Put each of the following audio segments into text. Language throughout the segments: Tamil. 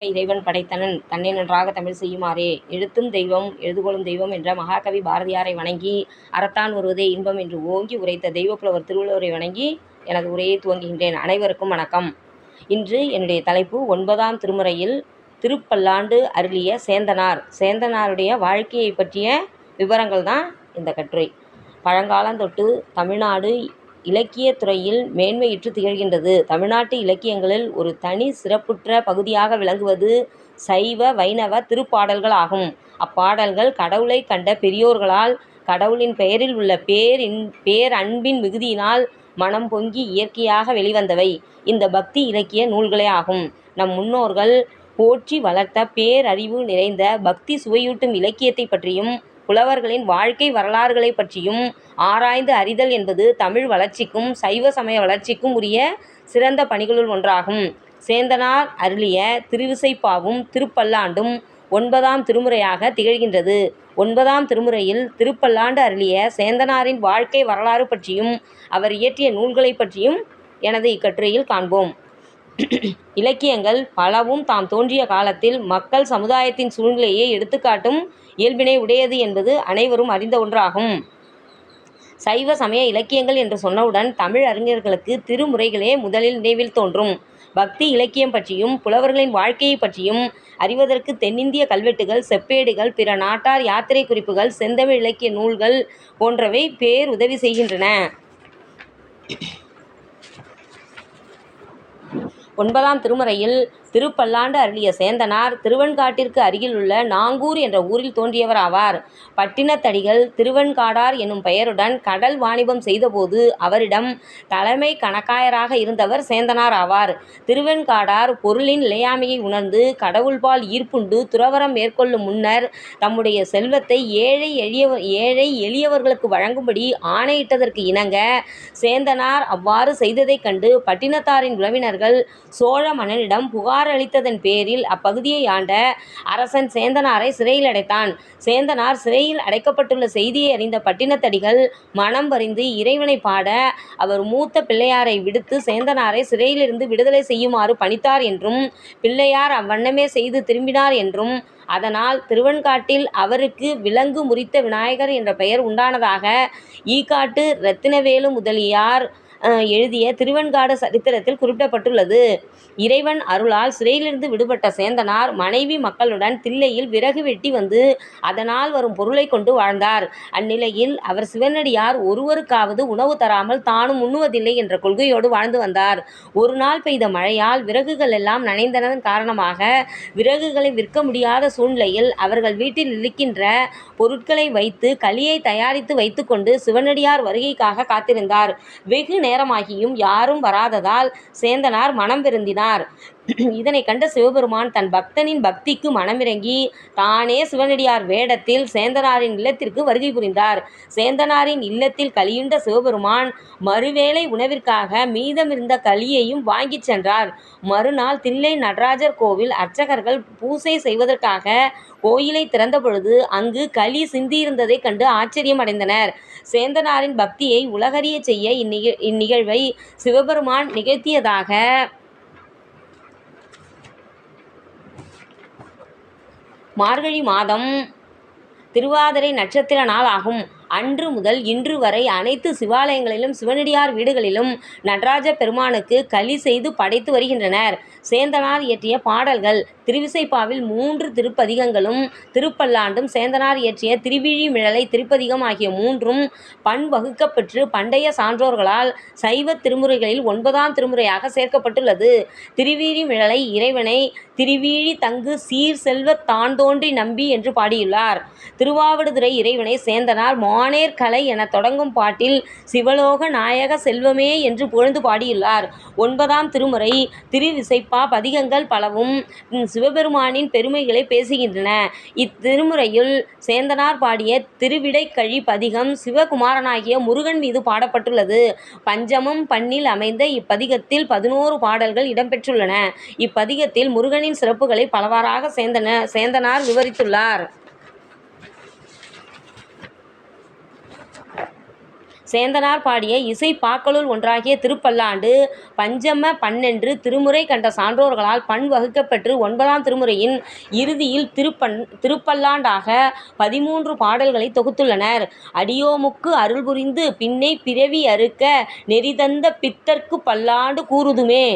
இறைவன் படைத்தனன் தன்னை நன்றாக தமிழ் செய்யுமாறே. எழுத்தும் தெய்வம் எழுதுகோலும் தெய்வம் என்ற மகாகவி பாரதியாரை வணங்கி அறத்தான் வருவதே இன்பம் என்று ஓங்கி உரைத்த தெய்வப்புலவர் திருவள்ளுவரை வணங்கி எனது உரையை துவங்குகின்றேன். அனைவருக்கும் வணக்கம். இன்று என்னுடைய தலைப்பு 9ஆம் திருமுறையில் திருப்பல்லாண்டு அருளிய சேந்தனார். சேந்தனாருடைய வாழ்க்கையை பற்றிய விவரங்கள் தான் இந்த கட்டுரை. பழங்காலந்தொட்டு தமிழ்நாடு இலக்கியத் துறையில் மேன்மையுற்று திகழ்கின்றது. தமிழ்நாட்டு இலக்கியங்களில் ஒரு தனி சிறப்புற்ற பகுதியாக விளங்குவது சைவ வைணவ திருப்பாடல்கள் ஆகும். அப்பாடல்கள் கடவுளை கண்ட பெரியோர்களால் கடவுளின் பெயரில் உள்ள பேரன்பின் மிகுதியினால் மனம் பொங்கி இயற்கையாக வெளிவந்தவை இந்த பக்தி இலக்கிய நூல்களே ஆகும். நம் முன்னோர்கள் போற்றி வளர்த்த பேரறிவு நிறைந்த பக்தி சுவையூட்டும் இலக்கியத்தை பற்றியும் புலவர்களின் வாழ்க்கை வரலாறுகளை பற்றியும் ஆராய்ந்து அறிதல் என்பது தமிழ் வளர்ச்சிக்கும் சைவ சமய வளர்ச்சிக்கும் உரிய சிறந்த பணிகளுள் ஒன்றாகும். சேந்தனார் அருளிய திருவிசைப்பாவும் திருப்பல்லாண்டும் 9ஆம் திருமுறையாக திகழ்கின்றது. 9ஆம் திருமுறையில் திருப்பல்லாண்டு அருளிய சேந்தனாரின் வாழ்க்கை வரலாறு பற்றியும் அவர் இயற்றிய நூல்களை பற்றியும் எனது இக்கட்டுரையில் காண்போம். இலக்கியங்கள் பலவும் தாம் தோன்றிய காலத்தில் மக்கள் சமுதாயத்தின் சூழ்நிலையை எடுத்துக்காட்டும் இயல்பினை உடையது என்பது அனைவரும் அறிந்த ஒன்றாகும். சைவ சமய இலக்கியங்கள் என்று சொன்னவுடன் தமிழ் அறிஞர்களுக்கு திருமுறைகளே முதலில் நினைவில் தோன்றும். பக்தி இலக்கியம் பற்றியும் புலவர்களின் வாழ்க்கையை பற்றியும் அறிவதற்கு தென்னிந்திய கல்வெட்டுகள், செப்பேடுகள், பிற நாட்டார் யாத்திரை குறிப்புகள், செந்தமிழ் இலக்கிய நூல்கள் போன்றவை பேருதவி செய்கின்றன. 9ஆம் திருமுறையில் திருப்பல்லாண்டு அருளிய சேந்தனார் திருவெண்காட்டிற்கு அருகிலுள்ள நாங்கூர் என்ற ஊரில் தோன்றியவர் ஆவார். பட்டினத்தடிகள் திருவெண்காடார் என்னும் பெயருடன் கடல் வாணிபம் செய்தபோது அவரிடம் தலைமை கணக்காயராக இருந்தவர் சேந்தனார் ஆவார். திருவெண்காடார் பொருளின் நிலையாமையை உணர்ந்து கடவுள்பால் ஈர்ப்புண்டு துறவறம் மேற்கொள்ளும் முன்னர் தம்முடைய செல்வத்தை ஏழை எளியவர்களுக்கு வழங்கும்படி ஆணையிட்டதற்கு இணங்க சேந்தனார் அவ்வாறு செய்ததைக் கண்டு பட்டினத்தாரின் உறவினர்கள் சோழ மன்னனிடம் புகார் அளித்ததன் பேரில் அப்பகுதியை ஆண்ட அரசன் சேந்தனாரை சிறையில் அடைத்தான். சேந்தனார் சிறையில் அடைக்கப்பட்டுள்ள செய்தியை அறிந்த பட்டினத்தடிகள் மனம் பரிந்து இறைவனை பாட அவர் மூத்த பிள்ளையாரை விடுத்து சேந்தனாரை சிறையிலிருந்து விடுதலை செய்யுமாறு பணித்தார் என்றும் பிள்ளையார் அவ்வண்ணமே செய்து திரும்பினார் என்றும் அதனால் திருவெண்காட்டில் அவருக்கு விலங்கு முறித்த விநாயகர் என்ற பெயர் உண்டானதாக ஈக்காட்டு இரத்தினவேலு முதலியார் எழுதிய திருவெண்காடு சரித்திரத்தில் குறிப்பிடப்பட்டுள்ளது. இறைவன் அருளால் சிறையிலிருந்து விடுபட்ட சேந்தனார் மனைவி மக்களுடன் தில்லையில் விறகு வெட்டி வந்து அதனால் வரும் பொருளை கொண்டு வாழ்ந்தார். அந்நிலையில் அவர் சிவனடியார் ஒருவருக்காவது உணவு தராமல் தானும் உண்ணுவதில்லை என்ற கொள்கையோடு வாழ்ந்து வந்தார். ஒரு நாள் பெய்த மழையால் விறகுகள் எல்லாம் நனைந்ததன் காரணமாக விறகுகளை விற்க முடியாத சூழ்நிலையில் அவர்கள் வீட்டில் இருக்கின்ற பொருட்களை வைத்து களியை தயாரித்து வைத்துக்கொண்டு சிவனடியார் வருகைக்காக காத்திருந்தார். வெகு நேரமாகியும் யாரும் வராததால் சேந்தனார் மனம் வருந்தினார். இதனை கண்ட சிவபெருமான் தன் பக்தனின் பக்திக்கு மனமிறங்கி தானே சிவனடியார் வேடத்தில் சேந்தனாரின் இல்லத்திற்கு வருகை புரிந்தார். சேந்தனாரின் இல்லத்தில் களியுண்ட சிவபெருமான் மறுவேளை உணவிற்காக மீதமிருந்த களியையும் வாங்கிச் சென்றார். மறுநாள் தில்லை நடராஜர் கோவில் அர்ச்சகர்கள் பூசை செய்வதற்காக கோயிலை திறந்த பொழுது அங்கு களி சிந்தியிருந்ததைக் கண்டு ஆச்சரியம் அடைந்தனர். சேந்தனாரின் பக்தியை உலகறிய செய்ய இந்நிகழ்வை சிவபெருமான் நிகழ்த்தியதாக மார்கழி மாதம் திருவாதிரை நட்சத்திர நாள் ஆகும். அன்று முதல் இன்று வரை அனைத்து சிவாலயங்களிலும் சிவனடியார் வீடுகளிலும் நடராஜ பெருமானுக்கு களி செய்து படைத்து வருகின்றனர். சேந்தனார் இயற்றிய பாடல்கள் திருவிசைப்பாவில் 3 திருப்பதிகங்களும் திருப்பல்லாண்டும் சேந்தனார் இயற்றிய திருவிழிமிழலை திருப்பதிகம் ஆகிய 3ம் பண்வகுக்கப்பெற்று பண்டைய சான்றோர்களால் சைவ திருமுறைகளில் 9ஆம் திருமுறையாக சேர்க்கப்பட்டுள்ளது. திருவிழிமிழலை இறைவனை திருவிழி தங்கு சீர் செல்வத் தான் தோன்றி நம்பி என்று பாடியுள்ளார். திருவாவடுதுறை இறைவனை சேந்தனார் மானேர் கலை என தொடங்கும் பாட்டில் சிவலோக நாயக செல்வமே என்று புகழ்ந்து பாடியுள்ளார். 9ஆம் திருமுறை திருவிசைப்பா பதிகங்கள் பலவும் சிவபெருமானின் பெருமைகளை பேசுகின்றன. இத்திருமுறையில் சேந்தனார் பாடிய திருவிடைக்கழி பதிகம் சிவகுமாரனாகிய முருகன் மீது பாடப்பட்டுள்ளது. பஞ்சமம் பண்ணில் அமைந்த இப்பதிகத்தில் 11 பாடல்கள் இடம்பெற்றுள்ளன. இப்பதிகத்தில் முருகனின் சிறப்புகளை பலவாறாக சேந்தனார் விவரித்துள்ளார். சேந்தனார் பாடிய இசைப்பாக்களுள் ஒன்றாகிய திருப்பல்லாண்டு பஞ்சம பண்ணென்று திருமுறை கண்ட சான்றோர்களால் பண் வகுக்கப்பெற்று 9ஆம் திருமுறையின் இறுதியில் திருப்பல்லாண்டாக 13 பாடல்களை தொகுத்துள்ளனர். அடியோமுக்கு அருள் புரிந்து பின்னை பிறவி அறுக்க நெறிதந்த பித்தர்க்கு பல்லாண்டு கூறுதுமே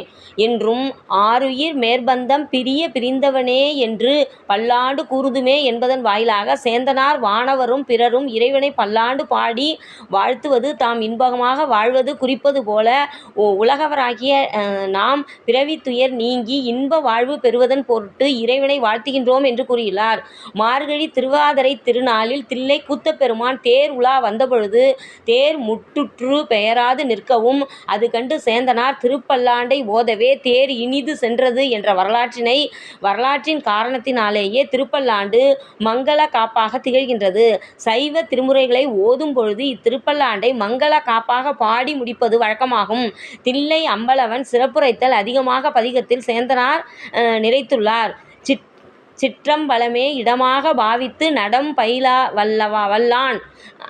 என்றும் ஆருயிர் மேற்பந்தம் பிரிய பிரிந்தவனே என்று பல்லாண்டு கூறுதுமே என்பதன் வாயிலாக சேந்தனார் வானவரும் பிறரும் இறைவனை பல்லாண்டு பாடி வாழ்த்துவது தாம் இன்பமாக வாழ்வது குறிப்பது போல உலகவராகிய நாம் பிறவித் துயர் நீங்கி இன்ப வாழ்வு பெறுவதன் பொருட்டு இறைவனை வாழ்த்துகின்றோம் என்று கூறியுள்ளார். மார்கழி திருவாதிரை திருநாளில் தில்லை கூத்தப்பெருமான் தேர் உலா வந்தபொழுது தேர் முட்டுற்று பெயராது நிற்கவும் அது கண்டு சேந்தனார் திருப்பல்லாண்டை ஓதவே தேர் இனிது சென்றது என்ற வரலாற்றின் காரணத்தினாலேயே திருப்பல்லாண்டு மங்கள காப்பாக திகழ்கின்றது. சைவ திருமுறைகளை ஓதும் பொழுது இத்திருப்பல்லாண்டை மங்கள காப்பாக பாடி முடிப்பது வழக்கமாகும். தில்லை அம்பலவன் சிறப்புரைத்தல் அதிகமாக பதிகத்தில் சேந்தனார் நிறைத்துள்ளார். சிற்றம்பலமே இடமாக பாவித்து நடம் பயிலா வல்லான்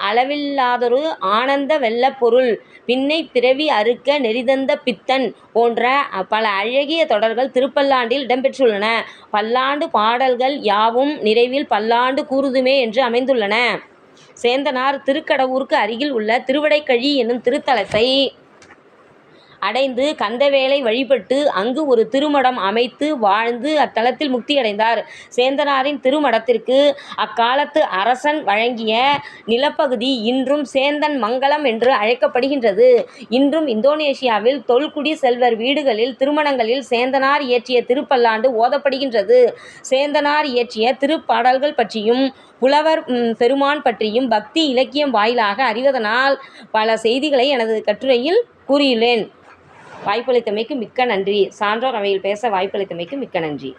அளவில்லாதொரு ஆனந்த வெள்ளப் பொருள் பின்னை பிறவி அறுக்க நெறிதந்த பித்தன் போன்ற பல அழகிய தொடர்கள் திருப்பல்லாண்டில் இடம்பெற்றுள்ளன. பல்லாண்டு பாடல்கள் யாவும் நிறைவில் பல்லாண்டு கூறுதுமே என்று அமைந்துள்ளன. சேந்தனார் திருக்கடவூருக்கு அருகில் உள்ள திருவடைக்கழி என்னும் திருத்தலத்தை அடைந்து கந்தவேலை வழிபட்டு அங்கு ஒரு திருமடம் அமைத்து வாழ்ந்து அத்தலத்தில் முக்தியடைந்தார். சேந்தனாரின் திருமடத்திற்கு அக்காலத்து அரசன் வழங்கிய நிலப்பகுதி இன்றும் சேந்தன் மங்கலம் என்று அழைக்கப்படுகின்றது. இன்றும் இந்தோனேசியாவில் தொல்குடி செல்வர் வீடுகளில் திருமணங்களில் சேந்தனார் இயற்றிய திருப்பல்லாண்டு ஓதப்படுகின்றது. சேந்தனார் இயற்றிய திருப்பாடல்கள் பற்றியும் புலவர் பெருமான் பற்றியும் பக்தி இலக்கியம் வாயிலாக அறிவதனால் பல செய்திகளை எனது கட்டுரையில் கூறியுள்ளேன். வாய்ப்பளித்தமைக்கு மிக்க நன்றி. சான்றோர் அவையில் பேச வாய்ப்பளித்தமைக்கு மிக்க நன்றி.